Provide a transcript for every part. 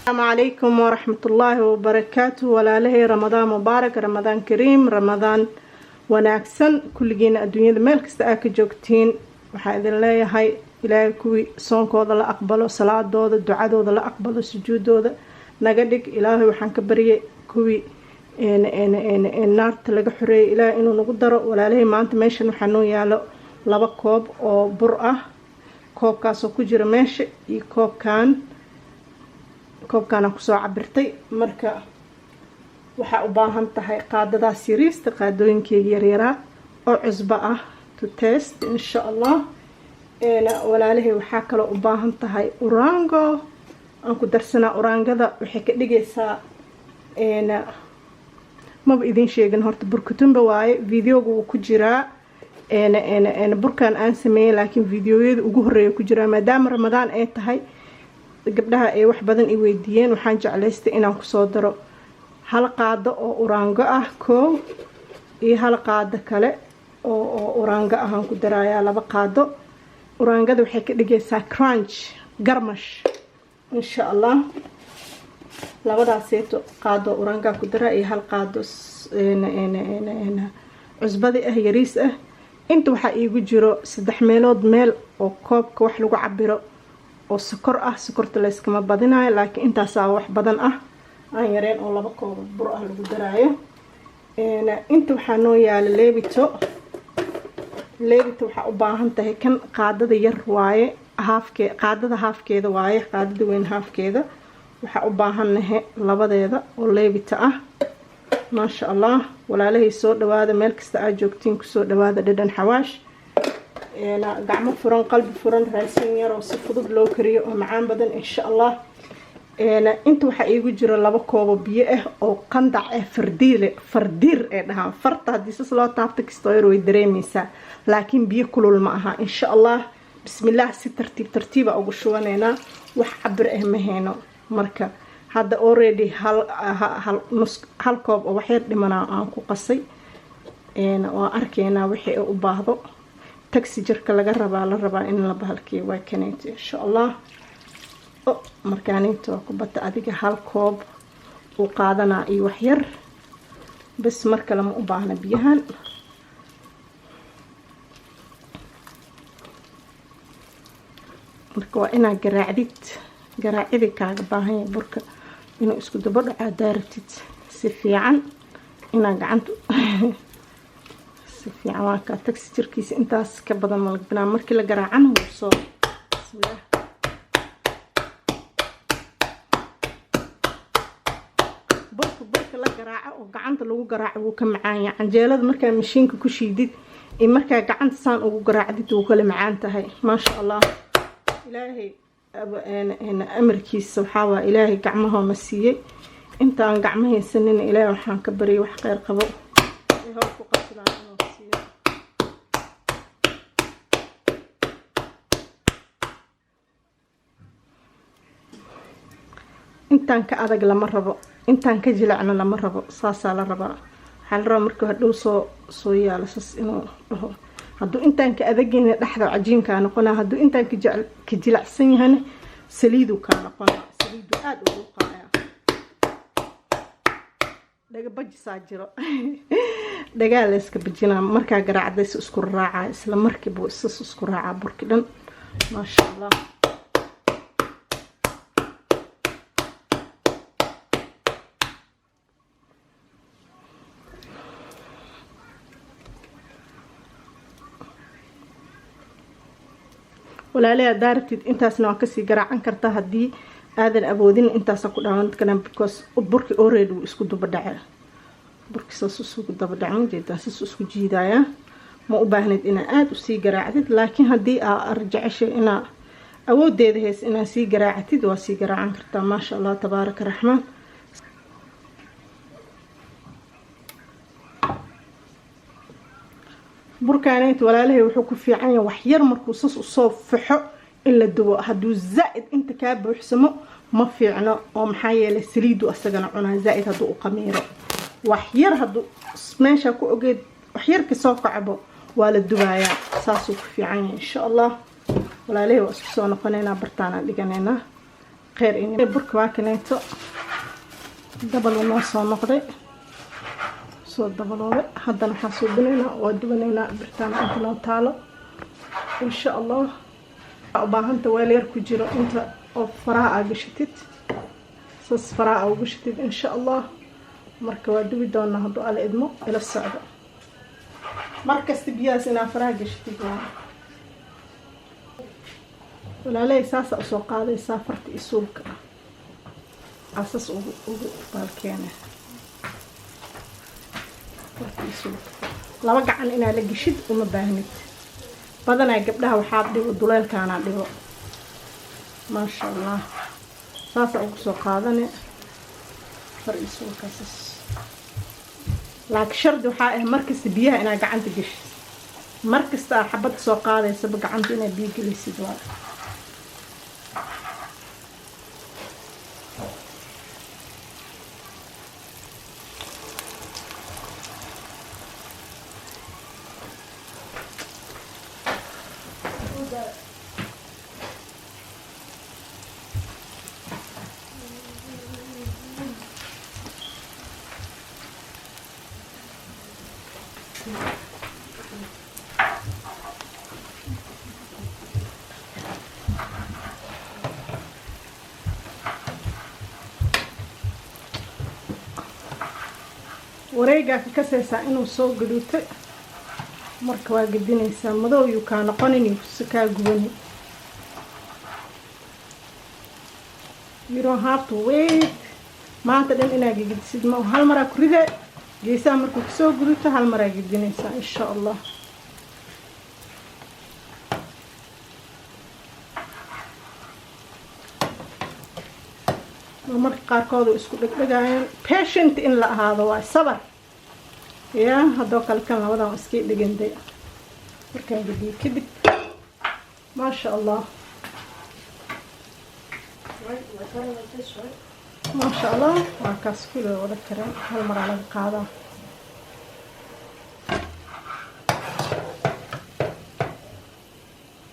السلام عليكم ورحمة الله وبركاته. ولا له رمضان مبارك، رمضان كريم، رمضان wanaagsan kulligiina adduunyada meel kasta aad ka joogtiin. waxaan idin leeyahay ilaahay kuwii soonkooda la aqbalo, salaadooda, ducadooda la aqbalo, sujuudooda naga dhig. ilaahay waxaan ka baryay kuwii naarta laga xoreeyay ilaahay inuu nagu daro. walaalahay maanta meeshan waxaa noo yaalo 2 koob oo bur ah. koobkaasoo ku jira meesha iyo koobkaana kusoo cabirtay. marka waxaa u baahan tahay qaadadaas yariista, qaadooyinkeyga yaryaraa oo cusbo ah to test insha allah. walaalahay waxaa kaloo u baahan tahay urango aan ku darsanaa. urangada waxay ka dhigaysaa maba idin sheegin horta burkutumba waaye. videoga wuu ku jiraa burkan aan sameeyay, laakiin videoyada ugu horeeya ku jiraa maadaama ramadaan ay tahay. gabdhaha ay wax badan i weydiiyeen, waxaan jeclaystay inaan kusoo daro 1 qaado oo urango ah koow, iyo 1 qaado kale oo urango ah aan ku darayaa 2 qaado. urangada waxay ka dhigaysaa crunch, garmash insha allah. labadaaseeto qaado urangaa ku daraa iyo 1 qaado cusbadi ah yariis ah. inta waxaa iigu jiro 3 meelood meel oo koobka wax lagu cabiro oo sokor ah. sokorta la iskama badinayo, laakiin intaasaa wax badan ah aan yareen oo 2 koob bur ah lagu daraayo. inta waxaa noo yaala leebito. waxaa u baahan tahay kan qaadada yar waaye, qaadada haafkeeda waaye, qaadada weyn haafkeeda. waxaa u baahanahay labadeeda oo leebita ah. maasha allah. walaalahay soo dhawaada, meel kasta aad joogtiin kusoo dhawaada dhadhan xawaash. gacmo furan, qalbi furan, raashin yar oo si fudud loo kariyo oo macaan badan insha allah. inta waxaa iigu jira 2 koob biyo ah oo qandac ah, fardiir ee dhahaan. farta haddii sas loo taabto kastoo yar way dareemaysaa, laakiin biyo kulul ma aha insha allah. bismillaah, si tartiiba ugu shubanaynaa. wax cabir ah ma hayno. marka hadda already hal koob oo wax yar dhimanaa aan ku qasay. waa arkaynaa wixii u baahdo. taxi jirka la rabaa in la bahalkiyo waa kaneeto insha allah. markaaninta waa ku bata adiga 1 koob uu qaadanaa iyo wax yar bas. marka lama u baahna biyahan. marka waa inaa garaacidi kaaga baahan yahay burka inuu isku daba dhacaa daaratid si fiican inaa gacanta si fiican. waa ka taxi jirkiisa intaas ka badan ma lagbinaa. markii la garaacana wuu soo bismillaah. burka la garaaco oo gacanta lagu garaaco wuu ka macaan yahay. canjeelada markaa mashiinka ku shiidid iyo markaa gacanta saan ugu garaacdid wuu kala macaan tahay. maasha allah. ilaahay amarkiisa waxaa waa ilaahay gacmahoona siiyey. intaan gacmo haysanin ilaahay waxaan ka baryay wax kheyr qabo ay hoos ku qabsadaan inuu siiyo. intaan ka adag lama rabo, intaan ka jilacna lama rabo. saasaa la rabaa. waxaa la rabaa marka hadhow soo yaalo sas inuu dhaho. hadduu intaan ka adagayna dhexda cajiinkaa noqonaa. hadduu intaan ka jilacsan yahana saliiduu kaa noqonaa. saliiduu aada ugu qaaya. dhaga bajisaa jiro dhagaa la iska bajinaa. markaa garaacday si isku raacaa, isla markiiba isas isku raacaa burki dhan. maasha allah. walaalaha daaratid intaasna waa kasii garaacan kartaa haddii aadan awoodin. intaasa ku dhaawan karaan because burki already wuu isku daba dhacay. burki saas isku daba dhacay majeedaan, saas isku jiidayaa. ma u baahnayd inaa aada usii garaacdid, laakiin haddii aa arjeceshay inaa awoodeeda heys inaa sii garaacatid waa sii garaacan kartaa. maasha allah tabaaraka raxmaan. burkaanaynta walaalahay wuxuu ku fiican yahay wax yar markuu sas usoo faxo in la dubo. hadduu zaa'id inta kaa buuxsamo ma fiicno, oo maxaa yeelay saliidu asagana cunaa zaa'id hadduu u qamiiro. wax yar hadduu meesha ku ogeed wax yar kasoo kacbo waa la dubayaa. saasuu ku fiican yahay insha allah. walaalahay waa isku soo noqonaynaa, bartaanaan dhiganaynaa. خير إني برك واكنيتو دبل ونص نقدي صوت دبلوه هذا نحاسب بنينا ودبنينا برتان عندنا تالو إن شاء الله أباهن توالير كجرا أنت أو فراء قشتت صص فراء أو قشتت إن شاء الله مركوا دوي دونا هذا على إدمو إلى السعودة مركز تبياس إن فراء قشتت ولا لي ساس أسوق هذا سافرت إسولك أساس أو بالكينه laba gacan inaa la gishid uma baahnid badanaa gabdhaha waxaa dhigo duleelkaana dhigo maasha allah saasa ugu soo qaadane far isuulkaasas laakiin shardi waxaa ah markasta biyaha inaa gacanta gishid markasta aa xabad soo qaadaysaba gacanta inaa biyo gelisid waa wareega ka kasaysa inuu soo gaduuto marka waa gadinaysa madow yu ka noqonin si ka gubani you don't have to wait maanta dhan inaa gadisid ma hal mar ku ride geesaha markuu soo gaduuto hal mar gadinaysa insha Allah marka qaarkood isku dhigdhigayaan patient in la ahaado waa sabar ya hadoo kale kan labadan iska dhiganday markaan gadiyo kadib ma sha Allah ما شاء الله وكاس كله ولا كريم هالمرة على القاعدة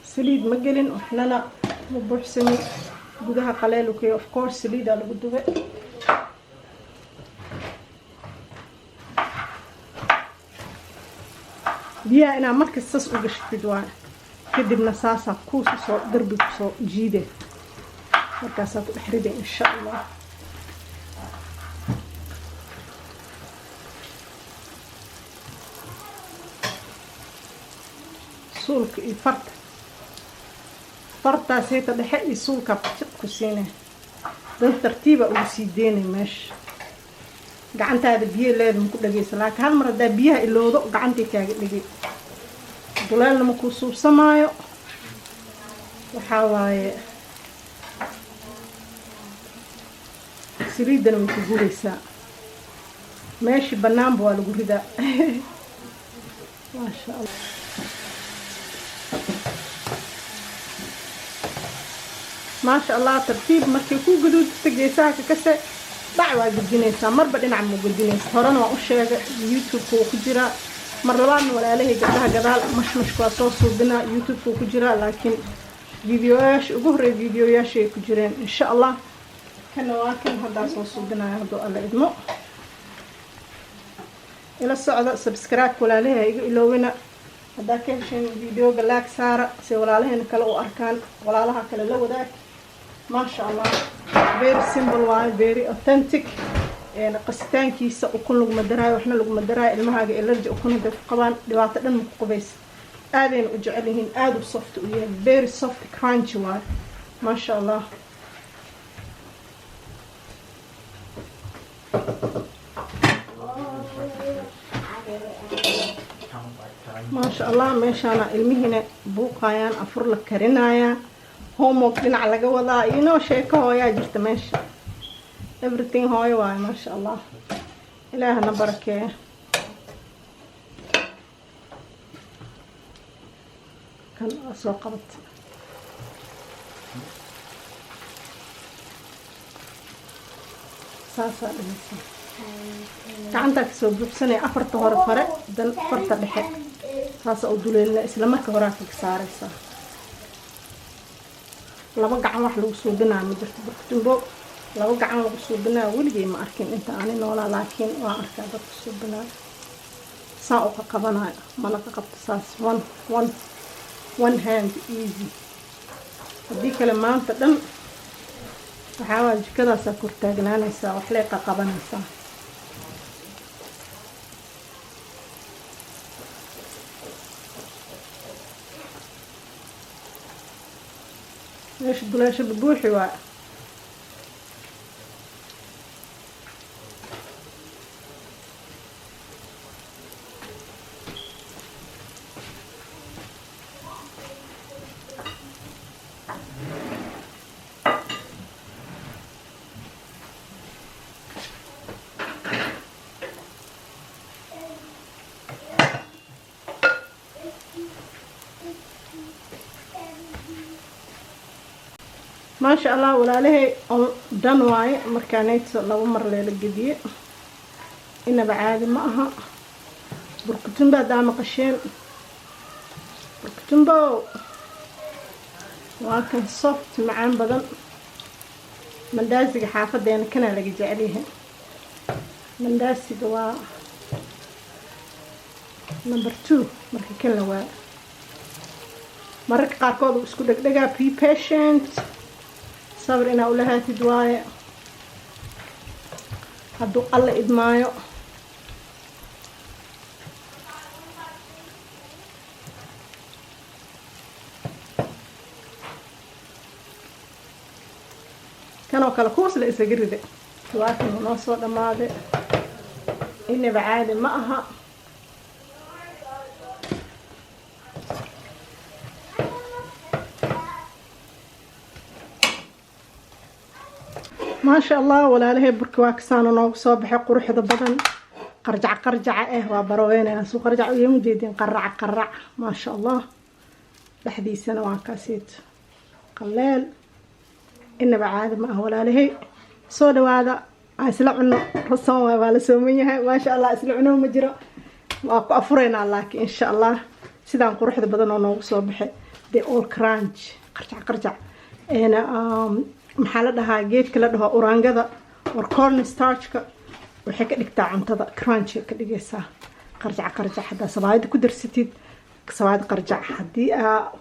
سليد مقلن وإحنا لا مبحسني جودها قليل وكي of course سليد على بدوه دي أنا مركز سس وقشت بدوان كدي بنساسة كوس وصو دربي وصو جيدة مركزات الحريدة إن شاء الله سولك الفرد فرد سيتا دحق سولك كسينه ده ترتيبه وسيدينه ماشي gacanta hada biyo leedahay ku dhageysay laakiin hal mar hada biyaha iloodo gacanta kaaga dhigay duleelna ma ku suubsamaayo waxa waaye saliidana way ku guraysaa meeshii banaanba waa lagu ridaa ma sha Allah ما شاء الله ترتيب markay ku guduudto geesaha ka kase dacwa gudinaysa marba dhinac ma gudinaysa horana waa u sheegay YouTube ku jira mar labaadna walaalahay gabdhaha gadaal mashmashku waa soo suubina YouTube ku jira laakiin videoyaasha ugu horeeyay videoyaasha ay ku jireen insha Allah kana waa kan hadda soo suubinaya hadoo alla idmo ila socda subscribe walaalahay iga iloowina hadda ka heshin videoga like saara si walaalahayna kale u arkaan walaalaha kale la wadaag ما شاء الله very simple one very authentic يعني قستانكيسا وكل لغم الدراي وإحنا لغم الدراي المهاجة إلرجع وكل ده قبان دبعت دم قبيس آذين وجعلهن آذو soft ويا very soft crunchy one ما شاء الله ما شاء الله ماشي أنا المهنة بوقايان أفر لك كرنايا homework dhinac laga wadaa inoo sheeko hooyaa jirta meesha everything hooyo waay ma sha Allah ilaahna barakeeyo kan soo qabat saasa dhigaysa gacanta ka soo buuxsanay afarta hore fare dan afarta dhexe saasa u duleelna isla marka hore ka saaraysa laba gacan wax lagu suubinaa ma jirto burkutumbo laba gacan lagu suubinaa weligay ma arkin inta ani noolaa laakiin waan arkaa dadka suubinaa saa u ka qabanayo mana ka qabto saas one hand easy haddii kale maanta dhan waxaa waa jikadaasaa kortaagnaanaysaa wax lee qaqabanaysaa meesha duleesha buuxi waa ما شاء الله ولا له دنواي مركانيت لو مر ليلة جديد إن بعاد معها بركتون بعد عم قشين بركتون بو وكان صفت معان بدن من داسي حافظ يعني كنا لقي عليها من داسي دواء نمبر 2 مركي كلا وا مرك قاركود اسكو دغدغا be patient صبر إنا أولها تدوايا هدو الله إدمايو كانوا كالكوس لإسا قرده لكن ونصو دماده إني بعادي معها ما شاء الله ولا له بركواك سانو نوق صباح قروح بدن قرجع وبروينا سو قرجع يوم جديدين قرع ما شاء الله لحدي سنة وكاسيت قليل إن بعاد ما ولا له صود هذا أسلعنا رسم ولا سوميها ما شاء الله أسلعنا مجرى وأكو أفرينا لكن إن شاء الله سيدان قروح بدن نوق صباح دي أول كرانش قرجع أنا maxaa la dhahaa geedka la dhaho orangada or corn starchka waxay ka dhigtaa cuntada crunch ka dhigaysaa qarjac hadaa sabaayad ku darsatid sabaayad qarjac hadii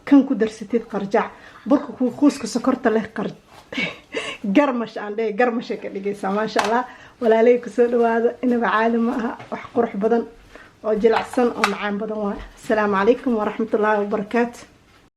kan ku darsatid qarjac burka kuuska sokorta leh garmash ka dhigaysaa ma sha Allah walaalay ku soo dhawaado inaba caalim ah wax qurux badan oo jilacsan oo macaan badan waa assalaamu calaykum wa rahmatullaahi wa barakaatuh